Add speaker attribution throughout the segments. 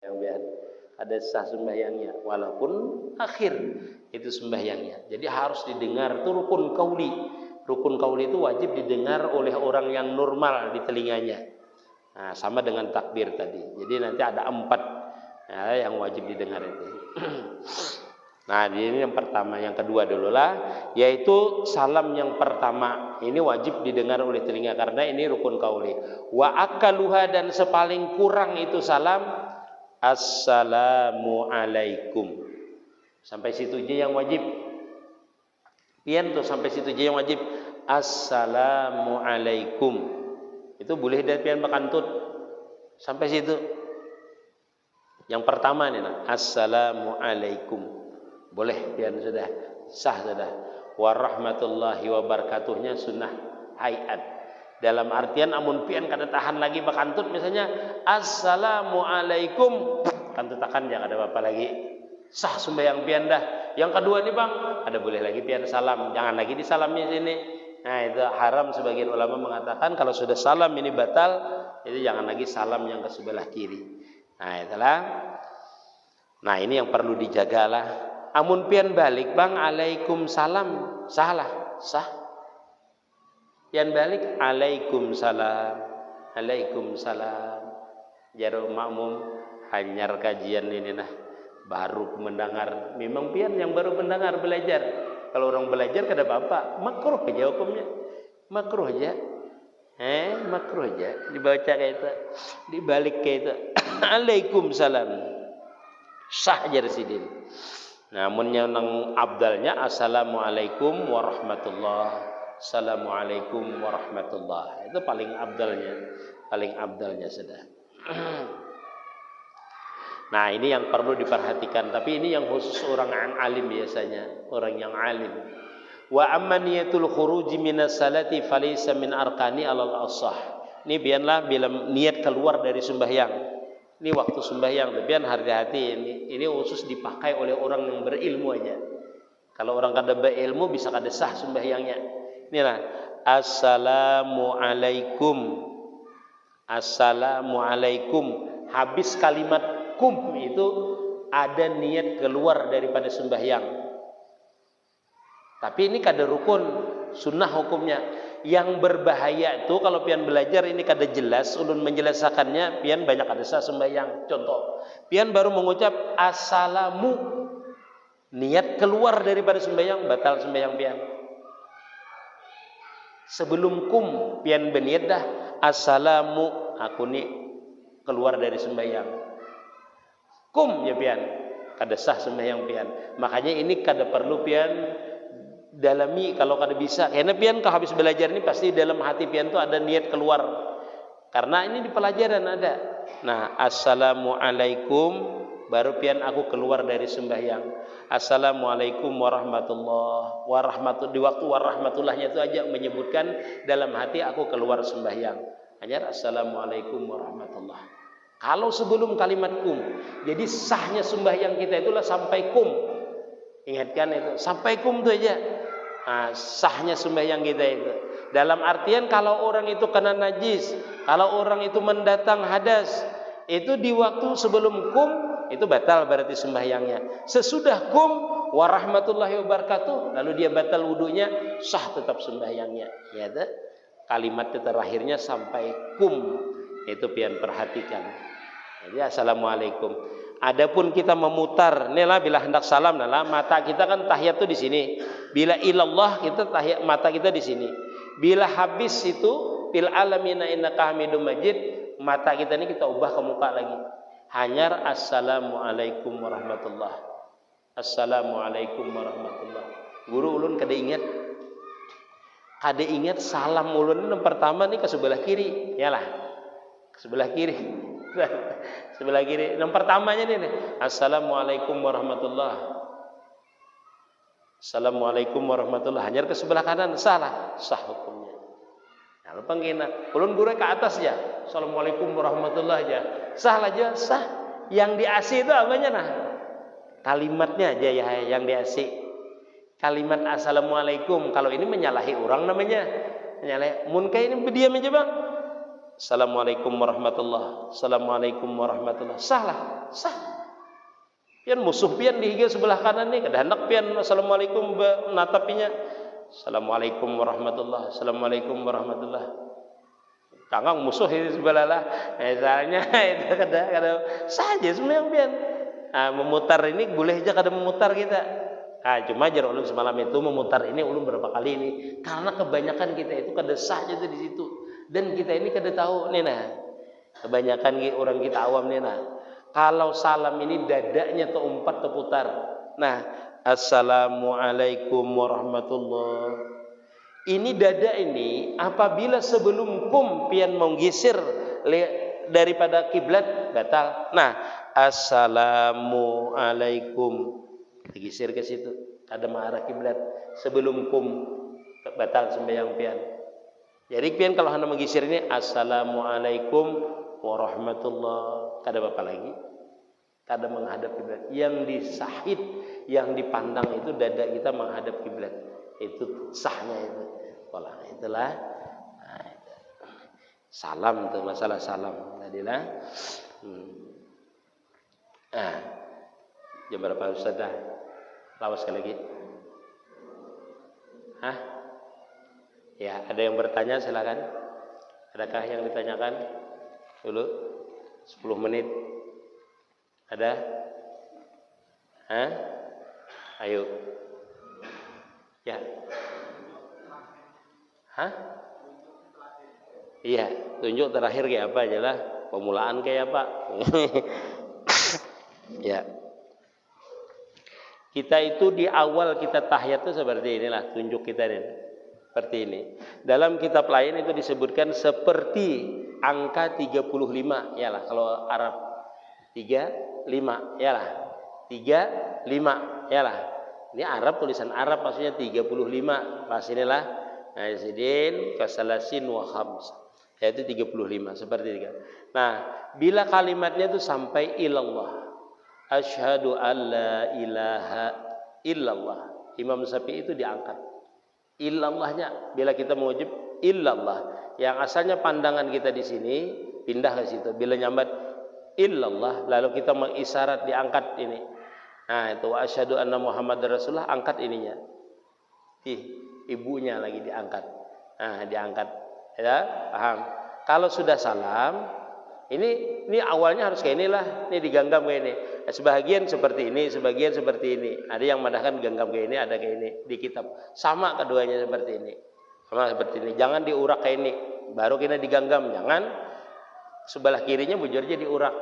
Speaker 1: sembahyang, ada sah sembahyangnya walaupun akhir itu sembahyangnya. Jadi harus didengar, itu rukun qauli. Rukun qauli itu wajib didengar oleh orang yang normal di telinganya. Nah, sama dengan takbir tadi. Jadi nanti ada 4 ya, yang wajib didengar itu. Nah, ini yang pertama, yang kedua dulu lah, yaitu salam yang pertama. Ini wajib didengar oleh telinga karena ini rukun qauli. Wa akaluha, dan sepaling kurang itu salam assalamu alaikum. Sampai situ aja yang wajib. Pian tuh sampai situ aja yang wajib. Assalamu alaikum. Itu boleh dari pian bakantut. Sampai situ. Yang pertama nih nah, assalamu alaikum. Boleh pian sudah sah sudah. Warahmatullahi wabarakatuhnya sunnah hayat. Dalam artian amun pian kada tahan lagi bakantut misalnya assalamu alaikum, kantut takan jangan ada apa lagi. Sah sembahyang pian dah. Yang kedua nih bang, ada boleh lagi pian salam, jangan lagi disalami sini. Nah itu haram, sebagian ulama mengatakan kalau sudah salam ini batal, jadi jangan lagi salam yang ke sebelah kiri. Nah itulah. Nah ini yang perlu dijagalah. Amun pian balik bang, Waalaikumsalam, salah, sah. Pian balik, Waalaikumsalam, Waalaikumsalam. Jaro makmum hanyar kajian ini nah. Baru mendengar, memang pian yang baru mendengar belajar. Kalau orang belajar kada apa-apa, makruh aja hukumnya, makruh aja, makruh aja dibaca kayak itu, dibalik kayak itu, Waalaikumsalam, sah aja residin. Namun yang abdalnya assalamualaikum warahmatullah, assalamualaikum warahmatullah, itu paling abdalnya sudah. Nah ini yang perlu diperhatikan. Tapi ini yang khusus orang yang alim biasanya, orang yang alim. Wa amma niyatul khuruji minas salati falaysa min arkani alal asah. Ini biarlah bila niat keluar dari sembahyang. Ini waktu sembahyang, biar hati-hati ini khusus dipakai oleh orang yang berilmu aja. Kalau orang kada berilmu bisa kada sah sembahyangnya. Inilah assalamualaikum. Assalamualaikum. Habis kalimat kum itu ada niat keluar daripada sembahyang. Tapi ini kada rukun, sunnah hukumnya. Yang berbahaya itu kalau pian belajar ini kada jelas, ulun menjelaskannya, pian banyak kada sah sembahyang. Contoh, pian baru mengucap assalamu, niat keluar daripada sembahyang, batal sembahyang pian. Sebelum kum pian berniat dah assalamu, aku ni keluar dari sembahyang. Kum ya pian, kada sah sembahyang pian. Makanya ini kada perlu pian dalami kalau kada bisa. Karena pian kalau habis belajar ini pasti dalam hati pian tu ada niat keluar. Karena ini di pelajaran ada. Nah, assalamualaikum, baru pian aku keluar dari sembahyang. Assalamualaikum warahmatullah. Di waktu warahmatullahnya itu aja menyebutkan dalam hati aku keluar sembahyang. Hanya assalamualaikum warahmatullah. Kalau sebelum kalimat kum, jadi sahnya sembahyang kita itulah sampai kum. Ingatkan itu, sampai kum itu aja. Nah, sahnya sembahyang kita itu. Dalam artian kalau orang itu kena najis, kalau orang itu mendatang hadas, itu di waktu sebelum kum itu batal berarti sembahyangnya. Sesudah kum warahmatullahi wabarakatuh, lalu dia batal wudunya, sah tetap sembahyangnya. Ya, kalimat terakhirnya sampai kum. Itu pian perhatikan. Jadi assalamualaikum. Adapun kita memutar, inilah bila hendak salam, inilah mata kita kan tahiyat tu di sini. Bila ilallah kita tahiyat mata kita di sini. Bila habis itu fil alamina innaka hamidum majid, mata kita ini kita ubah ke muka lagi. Hanyar assalamualaikum warahmatullah. Assalamualaikum warahmatullah. Guru ulun kada ingat. Kada ingat salam ulun yang pertama ni ke sebelah kiri, yalah. Sebelah kiri. Sebelah kiri. Yang pertamanya nih. Assalamualaikum warahmatullah. Assalamualaikum warahmatullah. Hanya ke sebelah kanan salah, sah hukumnya. Nah, lupa ngina. Ulun guru ke atas ya. Assalamualaikum warahmatullah aja. Sah aja, sah. Yang di AC itu apanya nah? Kalimatnya aja ya yang di AC. Kalimat assalamualaikum. Kalau ini menyalahi orang namanya. Menyalahi. Mun kayak ini berdiam aja bang. Assalamualaikum warahmatullah. Assalamualaikum warahmatullah. Salah, sah. Pian musuh pian di hingga sebelah kanan ni kada hendak pian assalamualaikum natapinya. Assalamualaikum warahmatullah. Assalamualaikum warahmatullah. Tangang musuh itu sebelah lah. Misalnya itu kada saja sebenarnya pian. Memutar ini boleh aja kada memutar kita. Cuma jar ulun semalam itu memutar ini ulun berapa kali ini karena kebanyakan kita itu kada sah aja di situ dan kita ini kada tahu nih nah. Kebanyakan orang kita awam nih nah. Kalau salam ini dadanya terumpat terputar. Nah, assalamualaikum warahmatullah. Ini dada ini apabila sebelum kum pian menggisir daripada kiblat batal. Nah, assalamualaikum digisir ke situ. Ada mengarah kiblat sebelum kum batal sembahyang pian. Jadi pian kalau hendak menggisir ini assalamualaikum warahmatullah, kada apa lagi, kada menghadap kiblat. Yang disahid, yang dipandang itu dada kita menghadap kiblat. Itu sahnya itu. Pola itulah. Salam itu masalah salam. Tadilah. Jam berapa Ustaz dah? Lawas sekali lagi. Ya, ada yang bertanya silakan. Adakah yang ditanyakan? Dulu 10 menit. Ada? Ayo. Ya. Iya, tunjuk terakhir kayak apa aja lah. Pemulaan kayak apa? Ya. Kita itu di awal kita tahiyat itu seperti inilah, tunjuk kita ini. Seperti ini. Dalam kitab lain itu disebutkan seperti angka 35, yalah kalau Arab 35, yalah 35, yalah. Ini Arab, tulisan Arab maksudnya 35. Pas inilah Aizidin kasalasin wa khams, yaitu 35 seperti itu. Nah, bila kalimatnya itu sampai ilallah, asyhadu alla ilaha illallah, Imam Syafi'i itu diangkat illallahnya. Bila kita mewajib illallah, yang asalnya pandangan kita di sini pindah ke situ. Bila nyambat illallah, lalu kita mengisyarat diangkat ini. Nah, itu wa asyhadu anna Muhammadar Rasulullah, angkat ininya. Ibunya lagi diangkat. Nah, diangkat. Ya, paham? Kalau sudah salam, ini awalnya harus kayak inilah. Ini digenggam kayak ini. Sebagian seperti ini, sebagian seperti ini. Ada yang madahkan genggam kayak ini, ada kayak ini di kitab. Sama keduanya seperti ini. Sama seperti ini. Jangan diurak kayak ini. Baru kita digenggam. Jangan sebelah kirinya bujurnya diurak,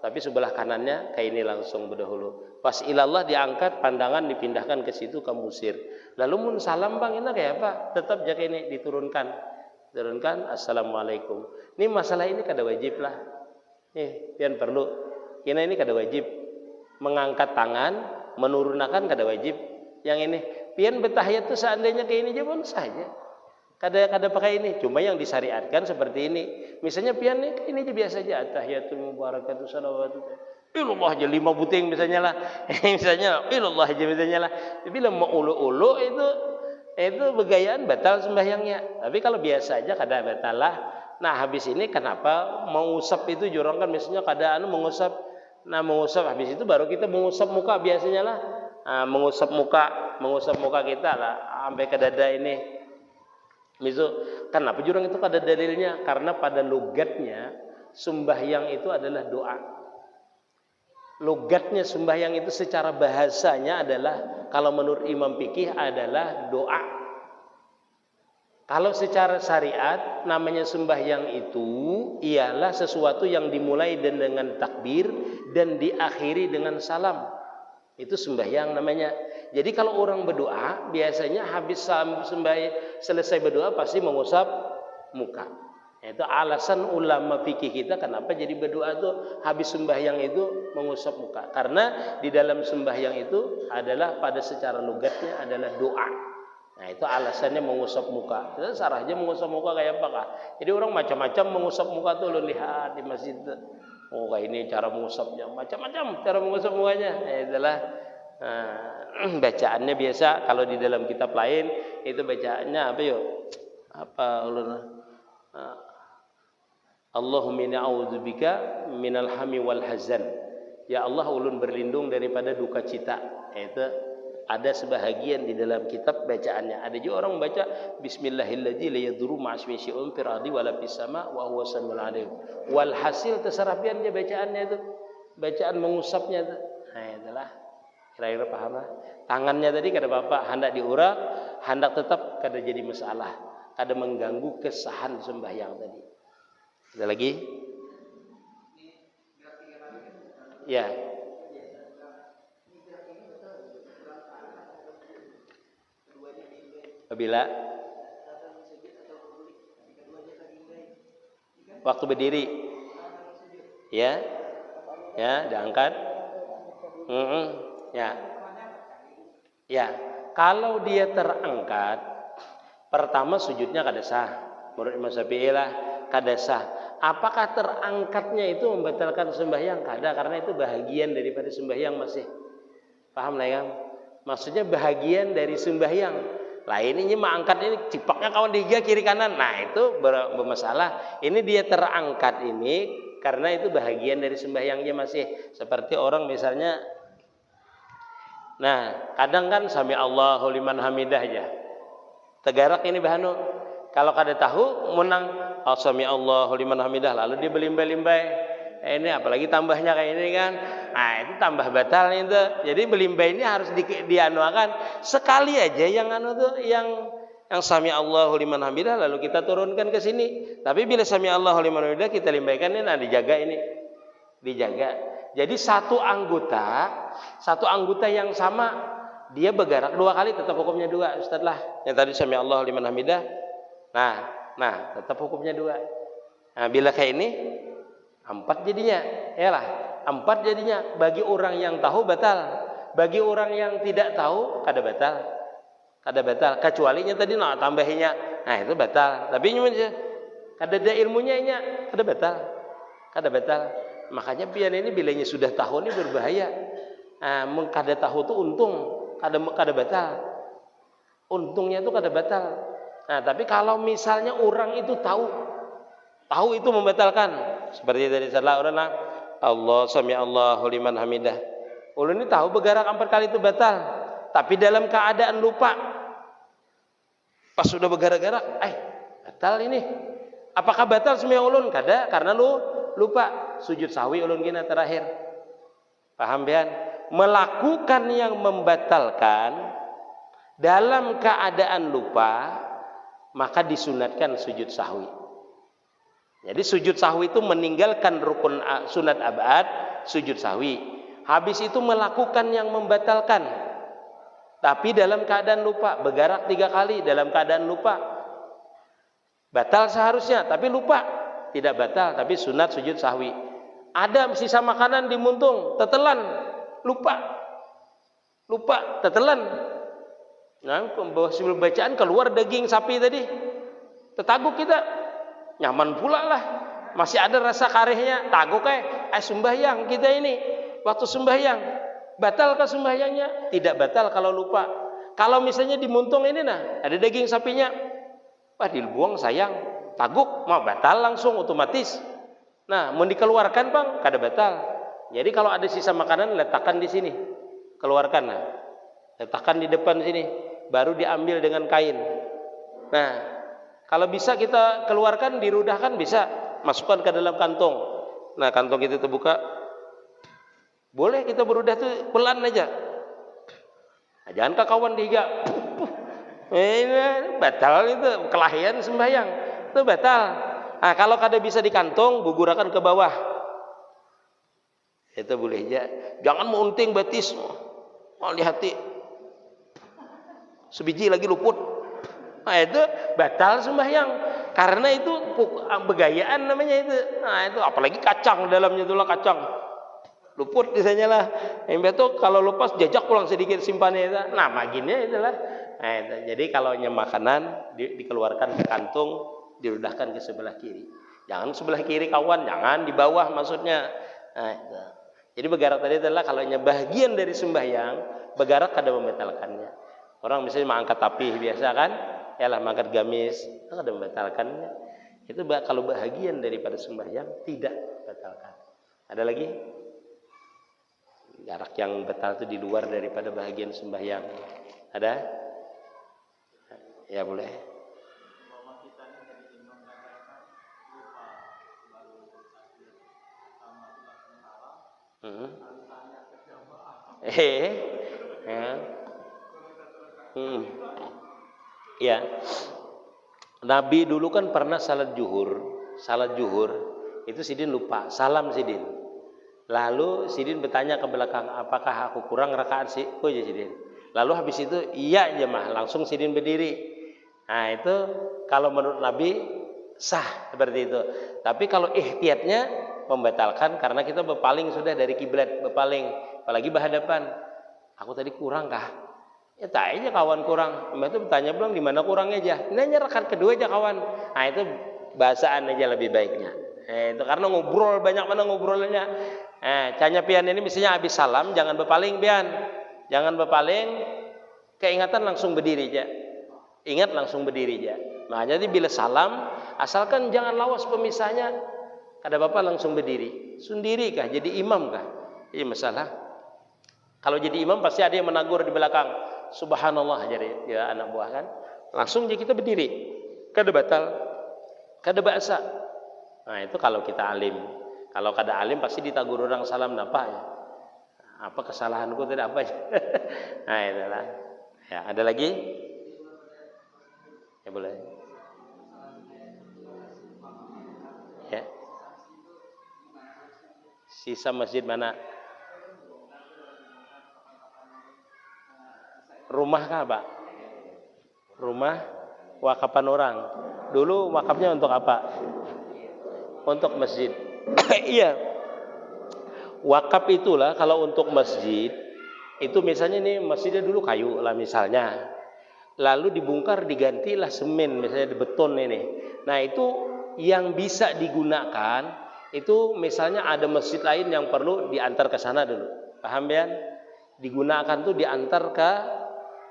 Speaker 1: tapi sebelah kanannya kayak ini langsung berdahulu. Pas ilallah diangkat, pandangan dipindahkan ke situ ke musir. Lalu mun salam bang ini kayak apa? Tetap jaga ini diturunkan. Turunkan assalamualaikum. Ini masalah ini kada wajib lah. Pian perlu. Ini kada wajib. Mengangkat tangan, menurunkan kada wajib. Yang ini pian bertahiyat tuh seandainya kayak ini aja pun saja. Kada pakai ini. Cuma yang disyariatkan seperti ini. Misalnya pian ini aja biasa aja. Tahiyatul mubarakatuh salawatu. Ilallah aja 5 buting misalnya lah. Misalnya ilallah aja misalnya lah. Bila mau ulu-ulu itu begayaan batal sembahyangnya. Tapi kalau biasa aja kada batal lah. Nah, habis ini kenapa mengusap itu jorong kan misalnya kada mengusap. Nah, mengusap habis itu baru kita mengusap muka biasanya lah. Mengusap muka kita lah sampai ke dada ini. Kenapa jurang itu kada dalilnya? Karena pada logatnya sembahyang itu adalah doa. Logatnya sembahyang itu secara bahasanya adalah, kalau menurut Imam Fikih adalah doa. Kalau secara syariat namanya sembahyang itu ialah sesuatu yang dimulai dengan takbir dan diakhiri dengan salam. Itu sembahyang namanya. Jadi kalau orang berdoa biasanya habis selesai berdoa pasti mengusap muka. Itu alasan ulama fikih kita kenapa jadi berdoa itu habis sembahyang itu mengusap muka. Karena di dalam sembahyang itu adalah pada secara logatnya adalah doa. Nah, itu alasannya mengusap muka. Itu sarahnya mengusap muka kayak apakah? Jadi orang macam-macam mengusap muka tuh lo lihat di masjid. Oh, kayak ini cara mengusapnya, macam-macam cara mengusap mukanya. Itulah bacaannya biasa. Kalau di dalam kitab lain itu bacaannya apa yuk? Apa ulun? Allahumma inni a'udzubika minal hammi wal hazan. Ya Allah, ulun berlindung daripada duka cita. Itu ada sebahagian di dalam kitab bacaannya. Ada juga orang baca bismillahilladzi la yadurru ma'asmihi syai'un fil ardi wala fis sama wa huwa samiul alim. Walhasil terserah pian dia bacaannya itu. Bacaan mengusapnya itu. Nah, itulah. Kira-kira paham lah. Tangannya tadi kada apa-apa, hendak diurak, hendak tetap kada jadi masalah. Kada mengganggu kesahan sembahyang tadi. Ada lagi? Ya. Apabila waktu berdiri, ya, diangkat, ya. Kalau dia terangkat, pertama sujudnya kada sah. Menurut Imam Syafi'i lah kada sah. Apakah terangkatnya itu membatalkan sembahyang? Kada, karena itu bahagian daripada sembahyang masih. Paham lah ya? Maksudnya bahagian dari sembahyang. Lah ini mengangkat ini cipaknya kawan tiga kiri kanan. Nah itu bermasalah. Ini dia terangkat ini karena itu bahagian dari sembahyangnya masih. Seperti orang misalnya, nah kadang kan sami Allahu liman hamidah aja. Tegarak ini bahanu. Kalau kada tahu menang sami Allahu liman hamidah lalu dia belimbai-limbai. Ini apalagi tambahnya kayak ini kan. Nah itu tambah batal itu. Jadi belimbai ini harus dianuakan sekali aja yang anu tuh yang sami Allahu liman hamidah lalu kita turunkan ke sini. Tapi bila sami Allahu liman hamidah kita limbaikan ini, nah dijaga ini. Dijaga. Jadi satu anggota yang sama dia bergerak dua kali tetap hukumnya dua. Ustaz lah. Yang tadi sami Allahu liman hamidah. Nah tetap hukumnya dua. Nah bila kayak ini 4 jadinya, yalah 4 jadinya. Bagi orang yang tahu batal, bagi orang yang tidak tahu kada batal. Kecualinya tadi nak tambahinya, nah itu batal. Tapi kada ada ilmunya nya kada batal. Makanya pian ini bilanya sudah tahu ini berbahaya. Kada tahu tuh untung, kada batal. Untungnya itu kada batal. Nah tapi kalau misalnya orang itu tahu itu membatalkan. Seperti tadi salah orang Allah sami Allahu liman hamidah. Ulun ini tahu bergerak 4 kali itu batal, tapi dalam keadaan lupa. Pas sudah bergerak-gerak, batal ini. Apakah batal semua ulun? Kada, karena lupa. Sujud sahwi ulun kena terakhir. Paham pian? Melakukan yang membatalkan dalam keadaan lupa, maka disunatkan sujud sahwi. Jadi sujud sahwi itu meninggalkan rukun sunat abad, sujud sahwi. Habis itu melakukan yang membatalkan. Tapi dalam keadaan lupa, bergerak 3 kali dalam keadaan lupa. Batal seharusnya, tapi lupa. Tidak batal, tapi sunat sujud sahwi. Ada sisa makanan di muntung, tetelan, lupa, tetelan. Nah, sebelum bacaan keluar daging sapi tadi, tetaguk kita. Nyaman pula lah, masih ada rasa karehnya, taguk sembahyang kita ini, waktu sembahyang, batal ke sembahyangnya? Tidak batal kalau lupa. Kalau misalnya di muntung ini ada daging sapinya, dibuang sayang, taguk, mau batal langsung otomatis. Nah, mau dikeluarkan bang, kada batal. Jadi kalau ada sisa makanan letakkan di sini, keluarkan, letakkan di depan sini, baru diambil dengan kain. Nah. Kalau bisa kita keluarkan, dirudahkan bisa, masukkan ke dalam kantong. Nah, kantong itu terbuka. Boleh kita berudah tuh pelan aja. Nah, jangan ke kawan dihiga. Ini batal itu, kelahian sembahyang. Itu batal. Nah, kalau kada bisa di kantong, gugurakan ke bawah. Itu boleh aja. Jangan mengunting betis. Lihat sebiji lagi luput. Nah itu batal sembahyang karena itu begayaan namanya itu. Nah itu apalagi kacang dalamnya itulah kacang luput misalnya lah. Yang itu kalau lepas jajak pulang sedikit simpannya itu. Nah bagiannya itulah. Nah itu. Jadi kalau makanan dikeluarkan ke kantung, dirudahkan ke sebelah kiri. Jangan sebelah kiri kawan, jangan di bawah maksudnya. Nah itu. Jadi bergerak tadi adalah kalau bagian dari sembahyang, bergerak kada membatalkannya. Orang misalnya mengangkat tapih biasa kan? Yalah mangkat gamis, itu ada membatalkannya. Itu kalau bahagian daripada sembahyang tidak batalkan. Ada lagi? Jarak yang batal itu di luar daripada bahagian sembahyang. Ada? Ya boleh. Ya. Ya. Nabi dulu kan pernah salat zuhur itu Sidin lupa, salam Sidin. Lalu Sidin bertanya ke belakang, apakah aku kurang rakaat sih? Oh ya Sidin. Lalu habis itu iya jemaah, langsung Sidin berdiri. Nah itu kalau menurut Nabi sah seperti itu. Tapi kalau ihtiyatnya membatalkan karena kita berpaling sudah dari kiblat, berpaling, apalagi berhadapan. Aku tadi kurang kah? Ya tak aja kawan kurang. Mbak itu bertanya belum di mana kurangnya aja. Ini rakaat kedua aja kawan. Nah itu bahasaan aja lebih baiknya. Itu karena ngobrol banyak mana ngobrolnya. Canya pian ini misalnya habis salam jangan berpaling pian. Jangan berpaling, keingatan langsung berdiri aja. Ingat langsung berdiri aja. Nah jadi bila salam, asalkan jangan lawas pemisahnya. Ada bapak langsung berdiri. Sendiri kah? Jadi imam kah? Ini masalah. Kalau jadi imam pasti ada yang menegur di belakang. Subhanallah jadi ya anak buah kan. Langsung jadi kita berdiri. Kada batal. Kada bahasa. Nah itu kalau kita alim. Kalau kada alim pasti ditagur orang salam napa ya. Apa kesalahanku tidak apa ya. Nah itulah. Ya ada lagi? Ya boleh. Ya. Sisa masjid mana? Rumah kah Pak? Rumah wakapan orang. Dulu wakafnya untuk apa? Untuk masjid. Iya. Wakaf itulah kalau untuk masjid itu misalnya nih masjidnya dulu kayu lah misalnya. Lalu dibongkar digantilah semen misalnya di beton ini. Nah itu yang bisa digunakan itu misalnya ada masjid lain yang perlu diantar ke sana dulu. Paham ya? Digunakan tuh diantar ke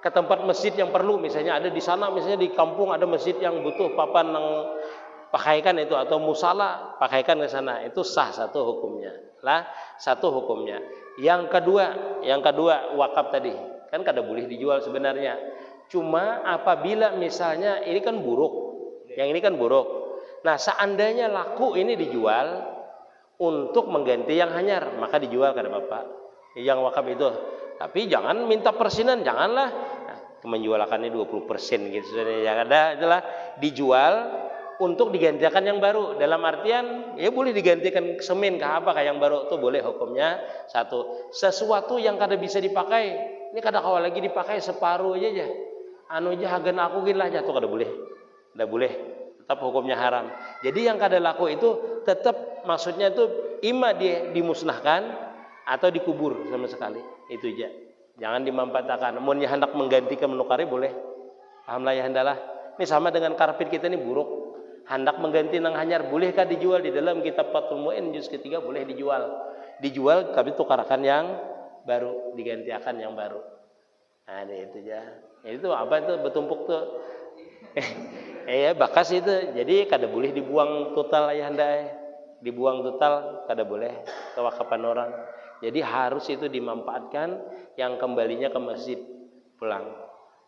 Speaker 1: tempat masjid yang perlu, misalnya ada di sana, misalnya di kampung ada masjid yang butuh papan yang pakaikan itu atau musala pakaikan ke sana, itu sah satu hukumnya lah, satu hukumnya. Yang kedua wakaf tadi kan kada boleh dijual sebenarnya, cuma apabila misalnya ini kan buruk, yang ini kan buruk, nah seandainya laku ini dijual untuk mengganti yang hanyar maka dijual kada bapak yang wakaf itu. Tapi jangan minta persenan, janganlah. Nah, menjualkannya 20% gitu. Ya ada itulah dijual untuk digantikan yang baru. Dalam artian ya boleh digantikan semen ke apa kayak yang baru itu boleh hukumnya satu. Sesuatu yang kada bisa dipakai, ini kada kawal lagi dipakai separuh aja. Anu aja hagan aku gin lah jatuh kada boleh. Kada boleh. Tetap hukumnya haram. Jadi yang kada laku itu tetap maksudnya itu ima dia dimusnahkan atau dikubur sama sekali, itu aja. Jangan dimanfaatkan. Mun hendak menggantikan menukari boleh. Pahamlah ya hendalah. Ini sama dengan karpet kita ini buruk. Hendak mengganti nang hanyar bolehkah dijual? Di dalam kitab Fathul Mu'in juz ketiga boleh dijual. Dijual tapi tukarakan yang baru, digantikan yang baru. Nah, itu aja. Itu apa itu bertumpuk tuh? Bakas itu. Jadi kada boleh dibuang total ya hendak. Dibuang total kada boleh kewakapan orang. Jadi harus itu dimanfaatkan yang kembalinya ke masjid pulang.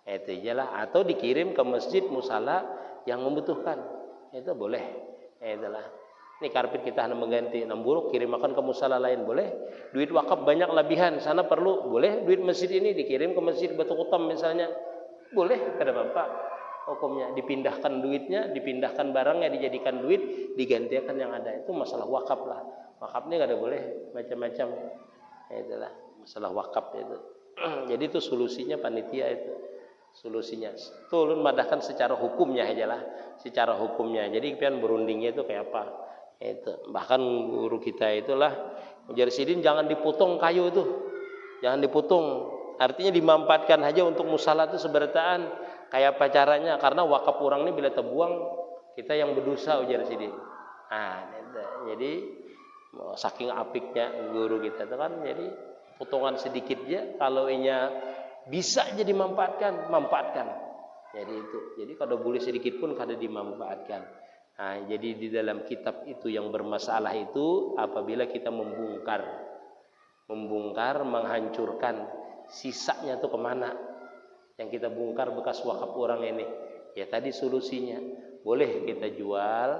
Speaker 1: Itu ajalah atau dikirim ke masjid musala yang membutuhkan. Itu boleh. Itulah. Ini karpet kita hendak mengganti 6 buruk kirim makan ke musala lain boleh. Duit wakaf banyak lebihan sana perlu boleh. Duit masjid ini dikirim ke masjid Batu Kutam misalnya boleh kada apa-apa. Hukumnya dipindahkan duitnya, dipindahkan barangnya dijadikan duit, digantikan yang ada. Itu masalah wakaf lah. Wakafnya kada boleh macam-macam. Itulah masalah wakaf itu. Jadi itu solusinya panitia itu. Solusinya. Tulun madahkan secara hukumnya aja lah. Secara hukumnya. Jadi pian berundingnya itu kayak apa? Itu. Bahkan guru kita itulah ujar Sidin jangan dipotong kayu itu. Jangan dipotong. Artinya dimanfaatkan aja untuk musala itu seberataan. Kayak apa caranya? Karena wakaf orang ini bila terbuang kita yang berdosa ujar Sidin. Nah, jadi saking apiknya guru kita itu kan, jadi potongan sedikit aja kalau inya bisa jadi manfaatkan. Jadi itu. Jadi kalau boleh sedikit pun kada dimanfaatkan. Nah, jadi di dalam kitab itu yang bermasalah itu apabila kita membongkar, menghancurkan, sisanya tuh kemana? Yang kita bongkar bekas wakaf orang ini. Ya tadi solusinya, boleh kita jual,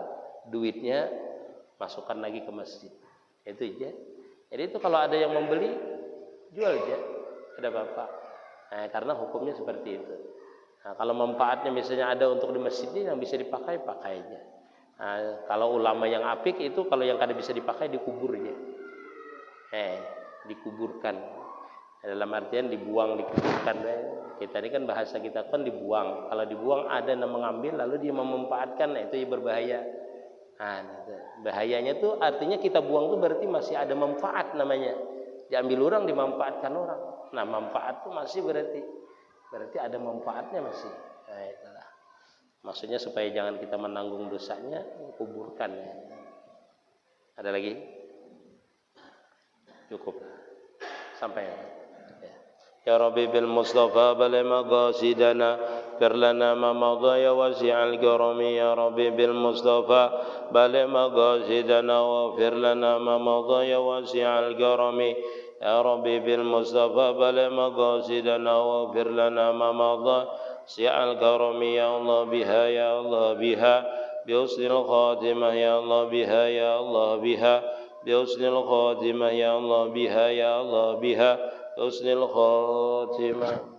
Speaker 1: duitnya masukkan lagi ke masjid. Itu aja. Jadi itu kalau ada yang membeli, jual aja, ada apa-apa. Nah, karena hukumnya seperti itu. Nah, kalau manfaatnya misalnya ada untuk di masjidnya yang bisa dipakai, pakai aja. Nah, kalau ulama yang apik itu kalau yang kada bisa dipakai dikuburnya, dikuburkan. Dalam artian dibuang, dikuburkan. Kita ini kan bahasa kita kan dibuang. Kalau dibuang ada yang mengambil lalu dia memanfaatkan, nah, itu berbahaya. Nah, bahayanya tuh artinya kita buang tuh berarti masih ada manfaat namanya. Diambil orang, dimanfaatkan orang. Nah, manfaat tuh masih berarti ada manfaatnya masih. Nah, itulah. Maksudnya supaya jangan kita menanggung dosanya, kuburkan. Ada lagi? Cukup. Sampai ya. Ya Rabbi bil Mustafa bal maqasidana fir lana ma madha ya wasi'al karami ya Rabbi bil Mustafa bal maqasidana wa fir lana ma madha ya wasi'al karami ya Rabbi bil Mustafa bal maqasidana wa fir lana ma madha si'al karami ya Allah biha ya Allah biha bi husnil khatimah ya Allah biha ya Allah biha bi husnil khatimah ya Allah biha ya Allah biha حسن الخاتمة